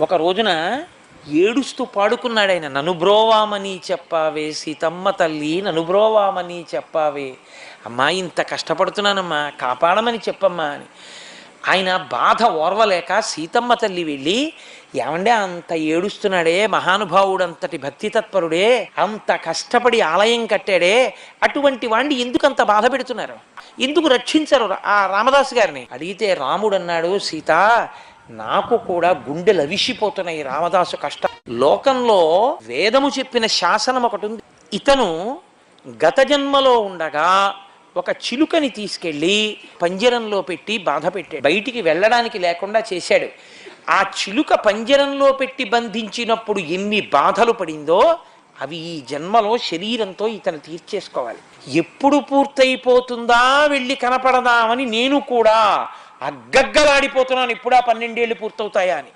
ఒక రోజున ఏడుస్తూ పాడుకున్నాడు ఆయన. నన్ను బ్రోవామని చెప్పావే సీతమ్మ తల్లి, నన్ను బ్రోవామని చెప్పావే, అమ్మా ఇంత కష్టపడుతున్నానమ్మా కాపాడమని చెప్పమ్మా అని. ఆయన బాధ ఓర్వలేక సీతమ్మ తల్లి వెళ్ళి, ఏమండే అంత ఏడుస్తున్నాడే మహానుభావుడు, అంతటి భక్తి తత్పరుడే, అంత కష్టపడి ఆలయం కట్టాడే, అటువంటి వాణ్ణి ఎందుకు అంత బాధ పెడుతున్నారు, ఎందుకు రక్షించరు ఆ రామదాసు గారిని అడిగితే రాముడు అన్నాడు, సీత నాకు కూడా గుండెలు అవిసిపోతున్నాయి రామదాసు కష్టం. లోకంలో వేదము చెప్పిన శాసనం ఒకటి ఉంది. ఇతను గత జన్మలో ఉండగా ఒక చిలుకని తీసుకెళ్ళి పంజరంలో పెట్టి బాధ పెట్టాడు, బయటికి వెళ్ళడానికి లేకుండా చేశాడు. ఆ చిలుక పంజరంలో పెట్టి బంధించినప్పుడు ఎన్ని బాధలు పడిందో అవి ఈ జన్మలో శరీరంతో ఇతను తీర్చేసుకోవాలి. ఎప్పుడు పూర్తయిపోతుందా వెళ్ళి కనపడదామని నేను కూడా అగ్గగ్గలాడిపోతున్నాను, ఇప్పుడా 12 ఏళ్ళు పూర్తవుతాయా అని.